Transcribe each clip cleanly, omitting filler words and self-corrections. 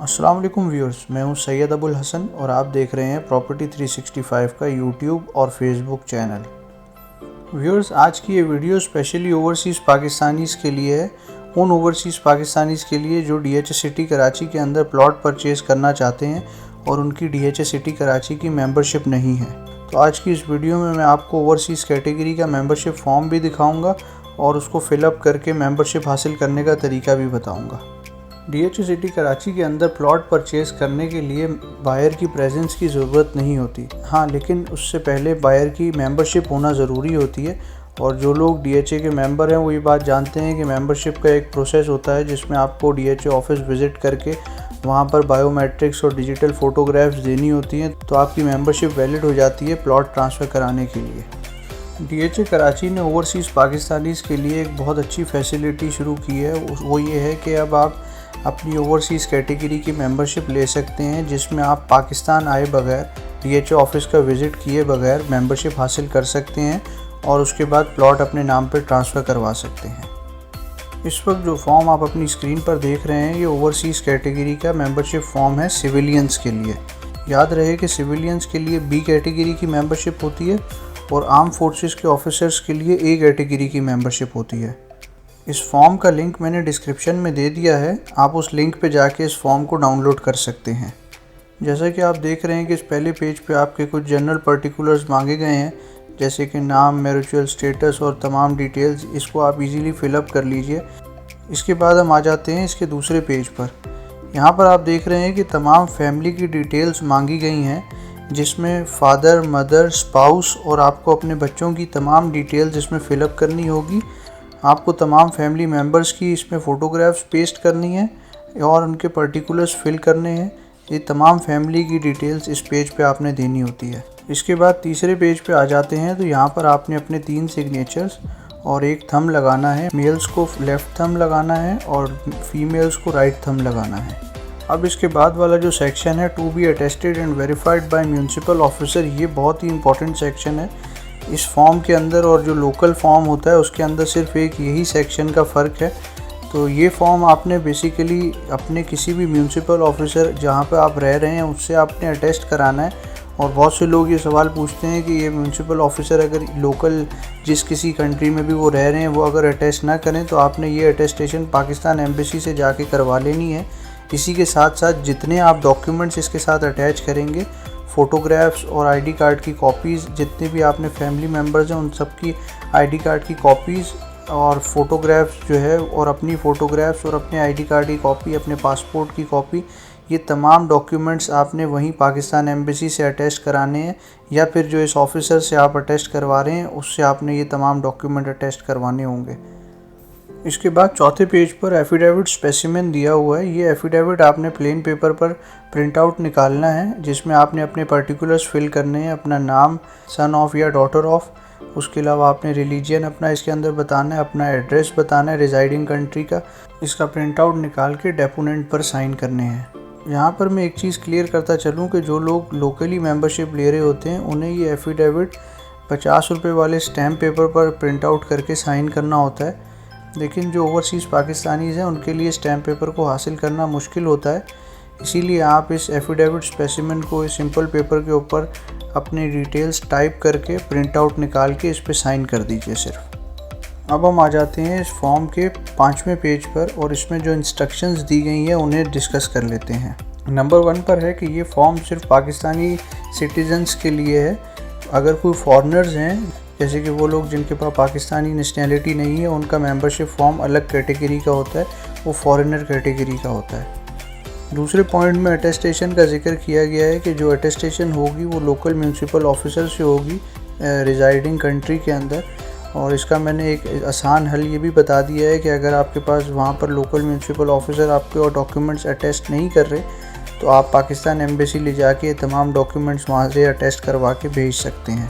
अस्सलाम वालेकुम व्यूअर्स, मैं हूं सैयद अबुल हसन और आप देख रहे हैं प्रॉपर्टी 365 का यूट्यूब और फेसबुक चैनल। व्यूअर्स, आज की ये वीडियो स्पेशली ओवरसीज़ पाकिस्तानीज़ के लिए है। उन ओवरसीज़ पाकिस्तानीज़ के लिए जो DHA सिटी कराची के अंदर प्लॉट परचेज़ करना चाहते हैं और उनकी DHA सिटी कराची की मेंबरशिप नहीं है। तो आज की इस वीडियो में मैं आपको ओवरसीज़ कैटेगरी का मेंबरशिप फॉर्म भी दिखाऊँगा और उसको फिलअप करके मेंबरशिप हासिल करने का तरीका भी बताऊँगा। DHA सिटी कराची के अंदर प्लॉट परचेज़ करने के लिए बायर की प्रेजेंस की ज़रूरत नहीं होती। हाँ, लेकिन उससे पहले बायर की मेंबरशिप होना ज़रूरी होती है। और जो लोग DHA के मेंबर हैं वो ये बात जानते हैं कि मेंबरशिप का एक प्रोसेस होता है जिसमें आपको DHA ऑफिस विज़िट करके वहाँ पर बायोमेट्रिक्स और डिजिटल फ़ोटोग्राफ्स देनी होती हैं, तो आपकी मेंबरशिप वैलिड हो जाती है प्लॉट ट्रांसफ़र कराने के लिए। DHA कराची ने ओवरसीज़ पाकिस्तानीज़ के लिए एक बहुत अच्छी फैसिलिटी शुरू की है। वो ये है कि अब आप अपनी ओवरसीज़ कैटेगरी की मेंबरशिप ले सकते हैं, जिसमें आप पाकिस्तान आए बगैर DHA ऑफिस का विज़िट किए बगैर मेंबरशिप हासिल कर सकते हैं और उसके बाद प्लॉट अपने नाम पर ट्रांसफ़र करवा सकते हैं। इस वक्त जो फॉर्म आप अपनी स्क्रीन पर देख रहे हैं ये ओवरसीज़ कैटेगरी का मेंबरशिप फॉर्म है सिविलियंस के लिए। याद रहे कि सिविलियंस के लिए B कैटेगरी की मेंबरशिप होती है और आर्म फोर्सेस के ऑफिसर्स के लिए A कैटेगरी की मेंबरशिप होती है। इस फॉर्म का लिंक मैंने डिस्क्रिप्शन में दे दिया है, आप उस लिंक पे जाके इस फॉर्म को डाउनलोड कर सकते हैं। जैसा कि आप देख रहे हैं कि इस पहले पेज पे आपके कुछ जनरल पर्टिकुलर्स मांगे गए हैं, जैसे कि नाम, मैरिटल स्टेटस और तमाम डिटेल्स। इसको आप इजीली फिलअप कर लीजिए। इसके बाद हम आ जाते हैं इसके दूसरे पेज पर। यहाँ पर आप देख रहे हैं कि तमाम फैमिली की डिटेल्स मांगी गई हैं, जिसमें फादर, मदर, स्पाउस और आपको अपने बच्चों की तमाम डिटेल्स इसमें फ़िलअप करनी होगी। आपको तमाम फैमिली मेम्बर्स की इसमें फ़ोटोग्राफ्स पेस्ट करनी है और उनके पर्टिकुलर्स फिल करने हैं। ये तमाम फैमिली की डिटेल्स इस पेज पे आपने देनी होती है। इसके बाद तीसरे पेज पे आ जाते हैं, तो यहाँ पर आपने अपने 3 सिग्नेचर्स और एक थंब लगाना है। मेल्स को लेफ़्ट थंब लगाना है और फीमेल्स को राइट थंब लगाना है। अब इसके बाद वाला जो सेक्शन है, to be attested and verified by municipal officer, ये बहुत ही इंपॉर्टेंट सेक्शन है इस फॉर्म के अंदर। और जो लोकल फॉर्म होता है उसके अंदर सिर्फ एक यही सेक्शन का फ़र्क है। तो ये फॉर्म आपने बेसिकली अपने किसी भी म्यूनसिपल ऑफिसर जहाँ पर आप रह रहे हैं उससे आपने अटेस्ट कराना है। और बहुत से लोग ये सवाल पूछते हैं कि ये म्यूनसिपल ऑफिसर अगर लोकल जिस किसी कंट्री में भी वो रह रहे हैं वो अगर अटेस्ट ना करें तो आपने ये अटेस्टेशन पाकिस्तान एम्बेसी से जाके करवा लेनी है। इसी के साथ साथ जितने आप डॉक्यूमेंट्स इसके साथ अटैच करेंगे, फ़ोटोग्राफ्स और आईडी कार्ड की कॉपीज़, जितने भी आपने फैमिली मेम्बर्स हैं उन सब की आईडी कार्ड की कॉपीज़ और फ़ोटोग्राफ्स जो है, और अपनी फ़ोटोग्राफ्स और अपने आईडी कार्ड की कॉपी, अपने पासपोर्ट की कॉपी, ये तमाम डॉक्यूमेंट्स आपने वहीं पाकिस्तान एम्बेसी से अटेस्ट कराने हैं, या फिर जो इस ऑफिसर से आप अटेस्ट करवा रहे हैं उससे आपने ये तमाम डॉक्यूमेंट अटेस्ट करवाने होंगे। इसके बाद चौथे पेज पर एफिडेविट स्पेसिमेन दिया हुआ है। ये एफिडेविट आपने प्लेन पेपर पर प्रिंट आउट निकालना है, जिसमें आपने अपने पर्टिकुलर्स फिल करने हैं, अपना नाम, सन ऑफ या डॉटर ऑफ। उसके अलावा आपने रिलीजन अपना इसके अंदर बताना है, अपना एड्रेस बताना है रिजाइडिंग कंट्री का। इसका प्रिंट आउट निकाल के डेपोनेंट पर साइन करने हैं। यहाँ पर मैं एक चीज़ क्लियर करता चलूँ कि जो लोग लोकली मेंबरशिप ले रहे होते हैं उन्हें ये एफिडेविट 50 रुपये वाले स्टैम्प पेपर पर प्रिंट आउट करके साइन करना होता है। लेकिन जो ओवरसीज़ पाकिस्तानीज़ हैं उनके लिए स्टैम्प पेपर को हासिल करना मुश्किल होता है, इसीलिए आप इस एफिडेविट स्पेसिमेन को इस सिंपल पेपर के ऊपर अपनी डिटेल्स टाइप करके प्रिंट आउट निकाल के इस पे साइन कर दीजिए सिर्फ। अब हम आ जाते हैं इस फॉर्म के 5वें पेज पर और इसमें जो इंस्ट्रक्शंस दी गई हैं उन्हें डिस्कस कर लेते हैं। नंबर 1 पर है कि ये फॉर्म सिर्फ पाकिस्तानी सिटीजन्स के लिए है। अगर कोई फॉरेनर्स हैं, जैसे कि वो लोग जिनके पास पाकिस्तानी नेशनैलिटी नहीं है, उनका मेंबरशिप फॉर्म अलग कैटेगरी का होता है, वो फॉरेनर कैटेगरी का होता है। दूसरे पॉइंट में अटेस्टेशन का जिक्र किया गया है कि जो अटेस्टेशन होगी वो लोकल म्यूनसिपल ऑफिसर से होगी रिजाइडिंग कंट्री के अंदर। और इसका मैंने एक आसान हल ये भी बता दिया है कि अगर आपके पास वहाँ पर लोकल म्यूनसिपल ऑफिसर आपके और डॉक्यूमेंट्स अटेस्ट नहीं कर रहे तो आप पाकिस्तान एम्बेसी ले जाके तमाम डॉक्यूमेंट्स वहाँ से अटेस्ट करवा के भेज सकते हैं।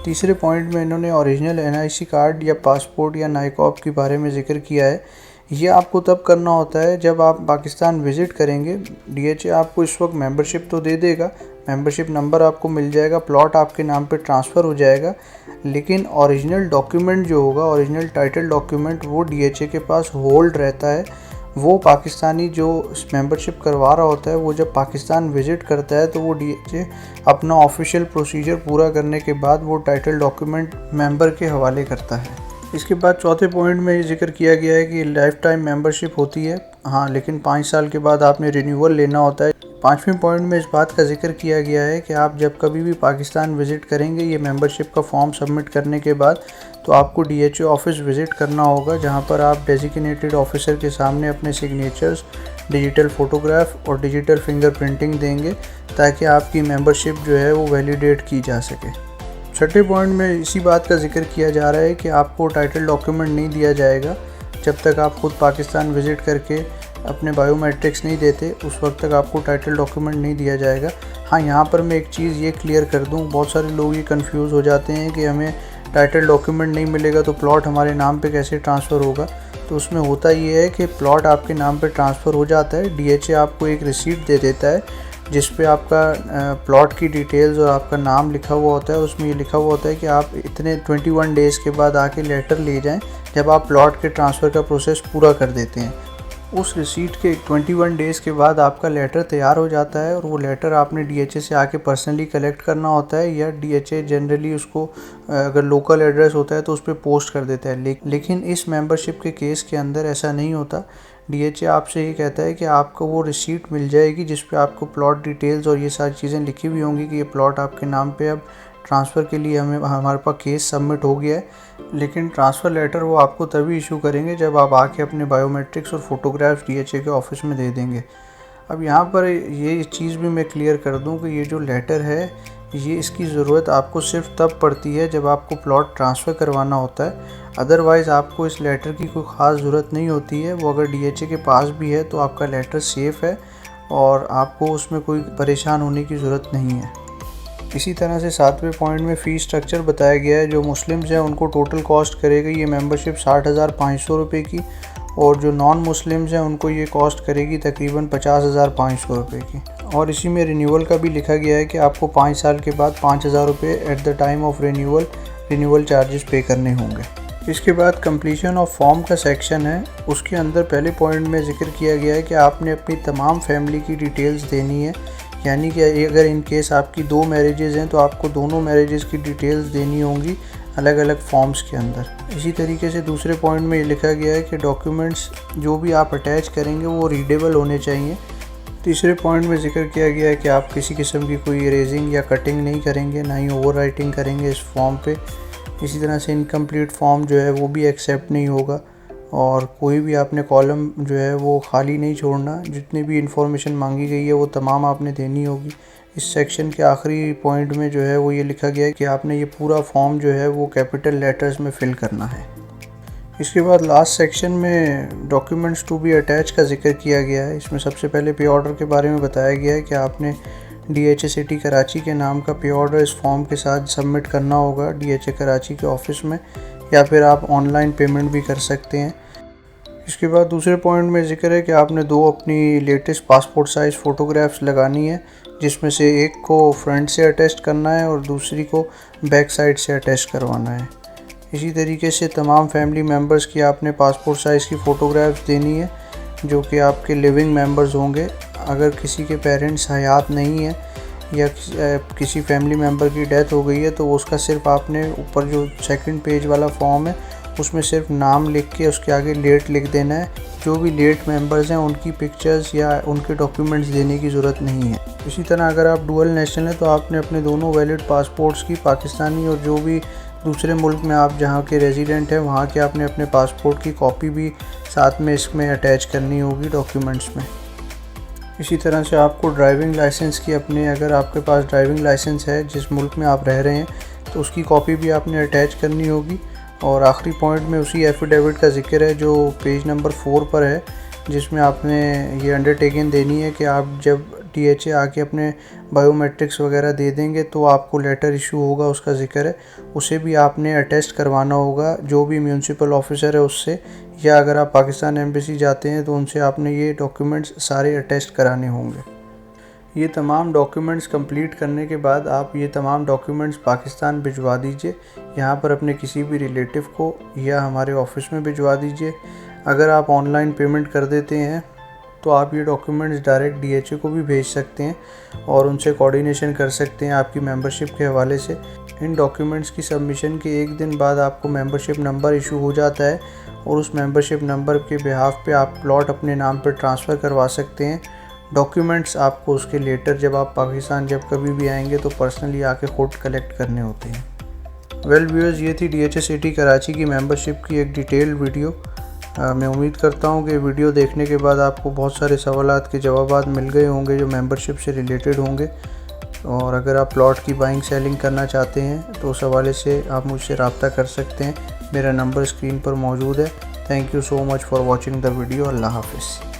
तीसरे पॉइंट में इन्होंने ओरिजिनल NIC कार्ड या पासपोर्ट या नाइकॉप के बारे में ज़िक्र किया है। ये आपको तब करना होता है जब आप पाकिस्तान विज़िट करेंगे। DHA आपको इस वक्त मेंबरशिप तो दे देगा, मेंबरशिप नंबर आपको मिल जाएगा, प्लॉट आपके नाम पे ट्रांसफ़र हो जाएगा, लेकिन ओरिजिनल डॉक्यूमेंट जो होगा, ओरिजिनल टाइटल डॉक्यूमेंट, वो DHA के पास होल्ड रहता है। वो पाकिस्तानी जो मेंबरशिप करवा रहा होता है वो जब पाकिस्तान विज़िट करता है तो वो DHA अपना ऑफिशियल प्रोसीजर पूरा करने के बाद वो टाइटल डॉक्यूमेंट मेंबर के हवाले करता है। इसके बाद चौथे पॉइंट में ये जिक्र किया गया है कि लाइफ टाइम मेंबरशिप होती है, हाँ, लेकिन 5 साल के बाद आपने रिन्यूअल लेना होता है। 5वें पॉइंट में इस बात का जिक्र किया गया है कि आप जब कभी भी पाकिस्तान विज़िट करेंगे ये मेंबरशिप का फॉर्म सबमिट करने के बाद तो आपको DHA ऑफिस विज़िट करना होगा, जहां पर आप डेजिग्नेटेड ऑफिसर के सामने अपने सिग्नेचर्स, डिजिटल फ़ोटोग्राफ और डिजिटल फिंगरप्रिंटिंग देंगे ताकि आपकी मेंबरशिप जो है वो वैलिडेट की जा सके। छठे पॉइंट में इसी बात का जिक्र किया जा रहा है कि आपको टाइटल डॉक्यूमेंट नहीं दिया जाएगा जब तक आप खुद पाकिस्तान विज़िट करके अपने बायोमेट्रिक्स नहीं देते, उस वक्त तक आपको टाइटल डॉक्यूमेंट नहीं दिया जाएगा। हाँ, यहाँ पर मैं एक चीज़ ये क्लियर कर दूँ, बहुत सारे लोग ये कंफ्यूज हो जाते हैं कि हमें टाइटल डॉक्यूमेंट नहीं मिलेगा तो प्लॉट हमारे नाम पे कैसे ट्रांसफ़र होगा। तो उसमें होता ये है कि प्लॉट आपके नाम पे ट्रांसफ़र हो जाता है, DHA आपको एक रिसीट दे देता है जिस पे आपका प्लॉट की डिटेल्स और आपका नाम लिखा हुआ होता है। उसमें ये लिखा हुआ होता है कि आप इतने 21 डेज़ के बाद आके लेटर ले जाएं जब आप प्लॉट के ट्रांसफ़र का प्रोसेस पूरा कर देते हैं। उस रिसीट के 21 डेज़ के बाद आपका लेटर तैयार हो जाता है और वो लेटर आपने DHA से आके पर्सनली कलेक्ट करना होता है, या DHA जनरली उसको अगर लोकल एड्रेस होता है तो उस पर पोस्ट कर देता है। लेकिन इस मेंबरशिप के केस के अंदर ऐसा नहीं होता। DHA आपसे ये कहता है कि आपको वो रिसीट मिल जाएगी जिस पे आपको प्लॉट डिटेल्स और ये सारी चीज़ें लिखी हुई होंगी कि ये प्लॉट आपके नाम पे अब ट्रांसफ़र के लिए हमारे पास केस सबमिट हो गया है। लेकिन ट्रांसफ़र लेटर वो आपको तभी इशू करेंगे जब आप आके अपने बायोमेट्रिक्स और फ़ोटोग्राफ्स DHA के ऑफिस में दे देंगे। अब यहाँ पर ये चीज़ भी मैं क्लियर कर दूँ कि ये जो लेटर है ये इसकी ज़रूरत आपको सिर्फ तब पड़ती है जब आपको प्लॉट ट्रांसफ़र करवाना होता है। अदरवाइज़ आपको इस लेटर की कोई ख़ास ज़रूरत नहीं होती है। वो अगर DHA के पास भी है तो आपका लेटर सेफ़ है और आपको उसमें कोई परेशान होने की ज़रूरत नहीं है। इसी तरह से 7वें पॉइंट में फ़ी स्ट्रक्चर बताया गया है। जो मुस्लिम्स हैं उनको टोटल कॉस्ट करेगी ये मेंबरशिप 60,500 रुपये की, और जो नॉन मुस्लिम्स हैं उनको ये कॉस्ट करेगी तकरीबन 50,500 रुपये की। और इसी में रिन्यूअल का भी लिखा गया है कि आपको 5 साल के बाद 5,000 रुपये at the time of renewal charges पे करने होंगे। इसके बाद कंप्लीशन ऑफ फॉर्म का सेक्शन है, उसके अंदर पहले पॉइंट में जिक्र किया गया है कि आपने अपनी तमाम फैमिली की डिटेल्स देनी है, यानी कि अगर इन केस आपकी 2 मैरिजेज़ हैं तो आपको दोनों मैरिजेज़ की डिटेल्स देनी होंगी अलग अलग फॉर्म्स के अंदर। इसी तरीके से दूसरे पॉइंट में ये लिखा गया है कि डॉक्यूमेंट्स जो भी आप अटैच करेंगे वो रीडेबल होने चाहिए। तीसरे पॉइंट में जिक्र किया गया है कि आप किसी किस्म की कोई इरेजिंग या कटिंग नहीं करेंगे, ना ही ओवर राइटिंग करेंगे इस फॉर्म पे। इसी तरह से इनकम्प्लीट फॉर्म जो है वो भी एक्सेप्ट नहीं होगा, और कोई भी आपने कॉलम जो है वो खाली नहीं छोड़ना। जितनी भी इंफॉर्मेशन मांगी गई है वो तमाम आपने देनी होगी। इस सेक्शन के आखिरी पॉइंट में जो है वो ये लिखा गया है कि आपने ये पूरा फॉर्म जो है वो कैपिटल लेटर्स में फ़िल करना है। इसके बाद लास्ट सेक्शन में डॉक्यूमेंट्स टू बी अटैच का जिक्र किया गया है। इसमें सबसे पहले पे ऑर्डर के बारे में बताया गया है कि आपने DHA सिटी कराची के नाम का पे ऑर्डर इस फॉर्म के साथ सबमिट करना होगा DHA कराची के ऑफिस में, या फिर आप ऑनलाइन पेमेंट भी कर सकते हैं। इसके बाद दूसरे पॉइंट में जिक्र है कि आपने 2 अपनी लेटेस्ट पासपोर्ट साइज़ फ़ोटोग्राफ्स लगानी है, जिसमें से एक को फ्रंट से अटैच करना है और दूसरी को बैक साइड से अटैच करवाना है। इसी तरीके से तमाम फैमिली मेम्बर्स की आपने पासपोर्ट साइज़ की फ़ोटोग्राफ्स देनी है जो कि आपके लिविंग मेम्बर्स होंगे। अगर किसी के पेरेंट्स हयात नहीं है या किसी फैमिली मेम्बर की डेथ हो गई है तो उसका सिर्फ आपने ऊपर जो सेकंड पेज वाला फॉर्म है उसमें सिर्फ नाम लिख के उसके आगे लेट लिख देना है। जो भी लेट मेंबर्स हैं उनकी पिक्चर्स या उनके डॉक्यूमेंट्स देने की ज़रूरत नहीं है। इसी तरह अगर आप डुअल नेशनल हैं तो आपने अपने दोनों वैलिड पासपोर्ट्स की, पाकिस्तानी और जो भी दूसरे मुल्क में आप जहाँ के रेजिडेंट हैं वहाँ के आपने अपने पासपोर्ट की कॉपी भी साथ में इसमें अटैच करनी होगी डॉक्यूमेंट्स में। इसी तरह से आपको ड्राइविंग लाइसेंस की अगर आपके पास ड्राइविंग लाइसेंस है जिस मुल्क में आप रह रहे हैं तो उसकी कॉपी भी आपने अटैच करनी होगी। और आखिरी पॉइंट में उसी एफिडेविट का जिक्र है जो पेज नंबर 4 पर है, जिसमें आपने ये अंडरटेकिंग देनी है कि आप जब DHA आके अपने बायोमेट्रिक्स वगैरह दे देंगे तो आपको लेटर इशू होगा, उसका जिक्र है। उसे भी आपने अटेस्ट करवाना होगा जो भी म्यूनसिपल ऑफिसर है उससे, या अगर आप पाकिस्तान एम्बेसी जाते हैं तो उनसे आपने ये डॉक्यूमेंट्स सारे अटेस्ट कराने होंगे। ये तमाम डॉक्यूमेंट्स कंप्लीट करने के बाद आप ये तमाम डॉक्यूमेंट्स पाकिस्तान भिजवा दीजिए, यहाँ पर अपने किसी भी रिलेटिव को, या हमारे ऑफिस में भिजवा दीजिए। अगर आप ऑनलाइन पेमेंट कर देते हैं तो आप ये डॉक्यूमेंट्स डायरेक्ट DHA को भी भेज सकते हैं और उनसे कोऑर्डिनेशन कर सकते हैं आपकी मेंबरशिप के हवाले से। इन डॉक्यूमेंट्स की सबमिशन के एक दिन बाद आपको मेंबरशिप नंबर इशू हो जाता है और उस मेंबरशिप नंबर के बिहाफ पे आप प्लॉट अपने नाम पर ट्रांसफ़र करवा सकते हैं। डॉक्यूमेंट्स आपको उसके लेटर जब आप पाकिस्तान जब कभी भी आएंगे तो पर्सनली आके खुद कलेक्ट करने होते हैं। वेल व्यूअर्स, ये थी DHA सिटी कराची की मेंबरशिप की एक डिटेल्ड वीडियो। मैं उम्मीद करता हूँ कि वीडियो देखने के बाद आपको बहुत सारे सवालात के जवाब मिल गए होंगे जो मेंबरशिप से रिलेटेड होंगे। और अगर आप प्लॉट की बाइंग सेलिंग करना चाहते हैं तो उस हवाले से आप मुझसे रब्ता कर सकते हैं। मेरा नंबर स्क्रीन पर मौजूद है। Thank you so much for watching the video. अल्लाह हाफिज़।